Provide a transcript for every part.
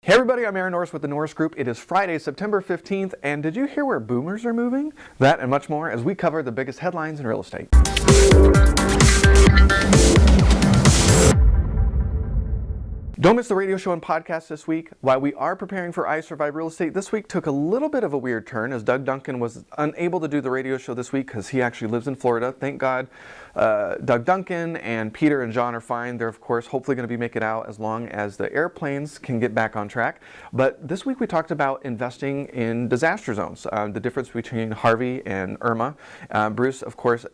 Hey everybody, I'm Norris with the Norris Group. It is Friday, September 15th, and did you hear where boomers are moving? That and much more as we cover the biggest headlines in real estate. Don't miss the radio show and podcast this week. While we are preparing for I Survive Real Estate, this week took a little bit of a weird turn as Doug Duncan was unable to do the radio show this week because he actually lives in Florida. Thank God Doug Duncan and Peter and John are fine. They're, of course, hopefully going to be making it out as long as the airplanes can get back on track. But this week we talked about investing in disaster zones, the difference between Harvey and Irma. Bruce, of course,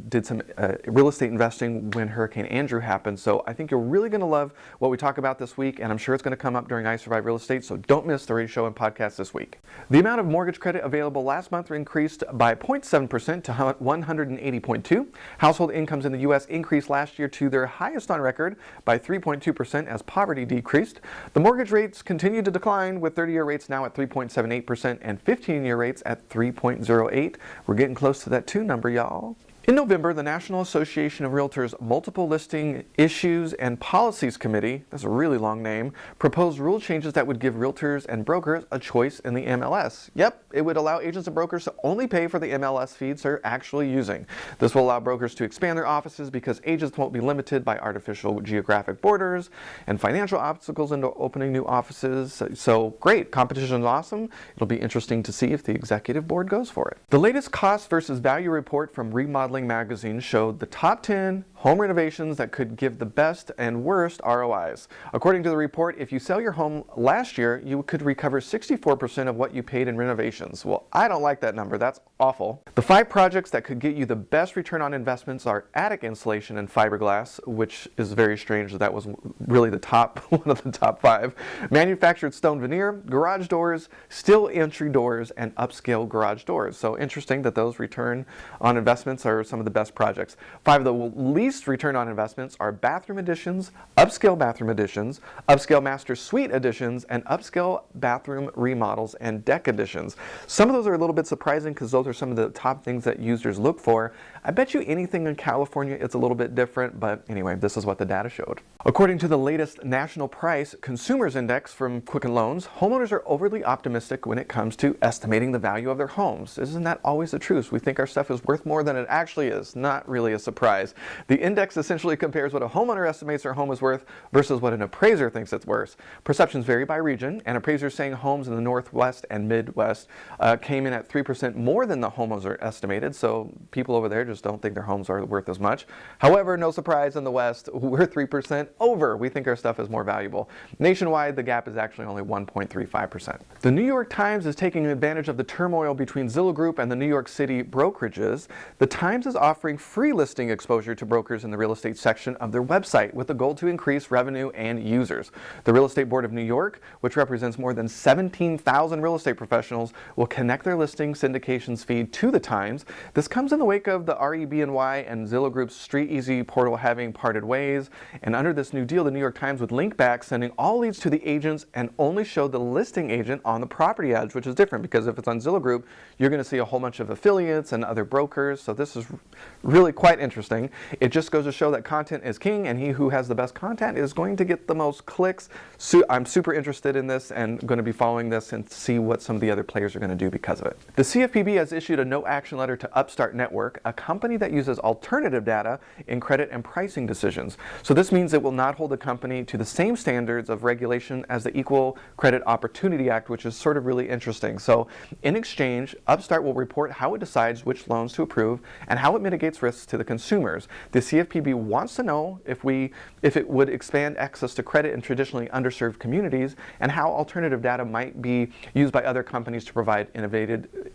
did some real estate investing when Hurricane Andrew happened. So I think you're really going to love what we talk about this week, and I'm sure it's going to come up during I Survive Real Estate, so don't miss the radio show and podcast this week. The amount of mortgage credit available last month increased by 0.7% to 180.2. Household incomes in the U.S. increased last year to their highest on record by 3.2% as poverty decreased. The mortgage rates continued to decline, with 30-year rates now at 3.78% and 15-year rates at 3.08. We're getting close to that 2 number, y'all. In November, the National Association of Realtors Multiple Listing Issues and Policies Committee, that's a really long name, proposed rule changes that would give realtors and brokers a choice in the MLS. Yep, it would allow agents and brokers to only pay for the MLS feeds they're actually using. This will allow brokers to expand their offices because agents won't be limited by artificial geographic borders and financial obstacles into opening new offices. So great, competition is awesome. It'll be interesting to see if the executive board goes for it. The latest cost versus value report from Remodeling Magazine showed the top 10 home renovations that could give the best and worst ROIs. According to the report, if you sell your home last year, you could recover 64% of what you paid in renovations. Well, I don't like that number. That's awful. The 5 projects that could get you the best return on investments are attic insulation and fiberglass, which is very strange that was really the top, one of the top 5. Manufactured stone veneer, garage doors, steel entry doors, and upscale garage doors. So interesting that those return on investments are some of the best projects. 5 of the least return on investments are bathroom additions, upscale bathroom additions, upscale master suite additions, and upscale bathroom remodels and deck additions. Some of those are a little bit surprising because those are some of the top things that users look for. I bet you anything in California it's a little bit different, but anyway, this is what the data showed. According to the latest National Price Consumers Index from Quicken Loans, homeowners are overly optimistic when it comes to estimating the value of their homes. Isn't that always the truth? We think our stuff is worth more than it actually is. Not really a surprise. The index essentially compares what a homeowner estimates their home is worth versus what an appraiser thinks it's worth. Perceptions vary by region, and appraisers saying homes in the Northwest and Midwest came in at 3% more than the homeowner estimated, so people over there just don't think their homes are worth as much. However, no surprise, in the West, we're 3% over. We think our stuff is more valuable. Nationwide, the gap is actually only 1.35%. The New York Times is taking advantage of the turmoil between Zillow Group and the New York City brokerages. The Times is offering free listing exposure to brokers in the real estate section of their website with the goal to increase revenue and users. The Real Estate Board of New York, which represents more than 17,000 real estate professionals, will connect their listing syndications feed to the Times. This comes in the wake of the REBNY and Zillow Group's Street Easy portal having parted ways. And under this new deal, the New York Times would link back, sending all leads to the agents and only show the listing agent on the property ads, which is different because if it's on Zillow Group, you're going to see a whole bunch of affiliates and other brokers. So this is really quite interesting. It just goes to show that content is king, and he who has the best content is going to get the most clicks. So I'm super interested in this and going to be following this and see what some of the other players are going to do because of it. The CFPB has issued a no action letter to Upstart Network, a company that uses alternative data in credit and pricing decisions. So this means it will not hold the company to the same standards of regulation as the Equal Credit Opportunity Act, which is sort of really interesting. So in exchange, Upstart will report how it decides which loans to approve and how it mitigates risks to the consumers. The CFPB wants to know if it would expand access to credit in traditionally underserved communities and how alternative data might be used by other companies to provide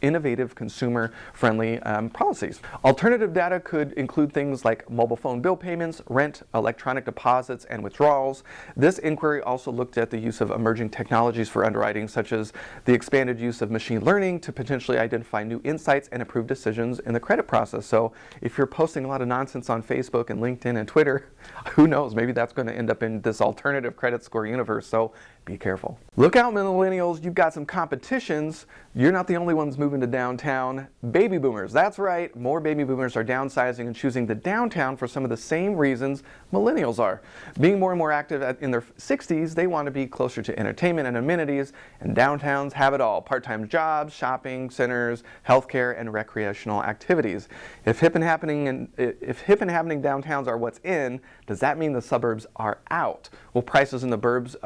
innovative consumer-friendly policies. Alternative data could include things like mobile phone bill payments, rent, electronic deposits, and withdrawals. This inquiry also looked at the use of emerging technologies for underwriting, such as the expanded use of machine learning to potentially identify new insights and improve decisions in the credit process. So if you're posting a lot of nonsense on Facebook and LinkedIn and Twitter, who knows, maybe that's going to end up in this alternative credit score universe. So be careful. Look out, millennials, you've got some competitions. You're not the only ones moving to downtown. Baby boomers, that's right, more baby boomers are downsizing and choosing the downtown for some of the same reasons millennials are. Being more and more active in their 60s, they want to be closer to entertainment and amenities, and downtowns have it all. Part-time jobs, shopping centers, healthcare, and recreational activities. If hip and happening downtowns are what's in, does that mean the suburbs are out? Will prices in the burbs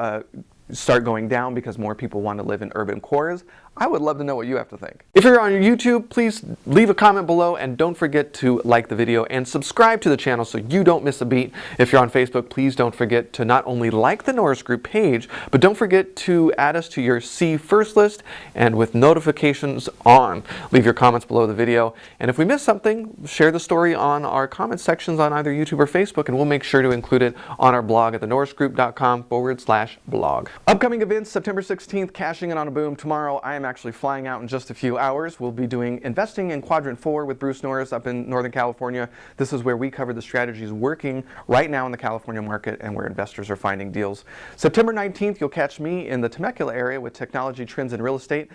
start going down because more people want to live in urban cores? I would love to know what you have to think. If you're on YouTube, please leave a comment below and don't forget to like the video and subscribe to the channel so you don't miss a beat. If you're on Facebook, please don't forget to not only like the Norris Group page, but don't forget to add us to your See First list and with notifications on. Leave your comments below the video. And if we missed something, share the story on our comment sections on either YouTube or Facebook, and we'll make sure to include it on our blog at thenorrisgroup.com/blog. Upcoming events, September 16th, cashing in on a boom. Tomorrow, I am actually flying out in just a few hours. We'll be doing Investing in Quadrant 4 with Bruce Norris up in Northern California. This is where we cover the strategies working right now in the California market and where investors are finding deals. September 19th, you'll catch me in the Temecula area with Technology Trends in Real Estate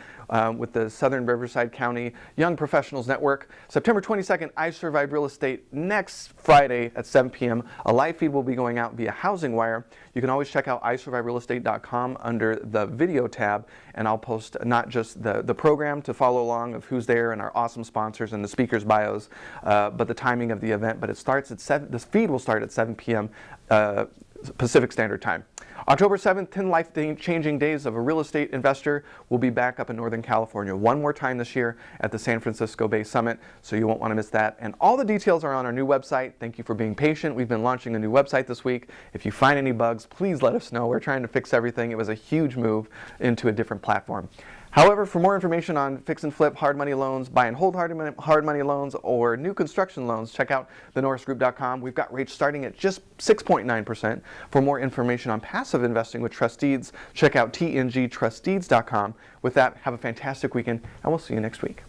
with the Southern Riverside County Young Professionals Network. September 22nd, I Survived Real Estate next Friday at 7 p.m. A live feed will be going out via Housing Wire. You can always check out isurviverealestate.com under the video tab, and I'll post not just the program to follow along of who's there and our awesome sponsors and the speakers' bios, but the timing of the event. But it starts at 7. This feed will start at 7 p.m. Pacific Standard Time. October 7th, 10 life-changing days of a real estate investor will be back up in Northern California one more time this year at the San Francisco Bay Summit, so you won't want to miss that. And all the details are on our new website. Thank you for being patient. We've been launching a new website this week. If you find any bugs, please let us know. We're trying to fix everything. It was a huge move into a different platform. However, for more information on fix and flip hard money loans, buy and hold hard money loans, or new construction loans, check out thenorrisgroup.com. We've got rates starting at just 6.9%. For more information on passive investing with trust deeds, check out tngtrustdeeds.com. With that, have a fantastic weekend, and we'll see you next week.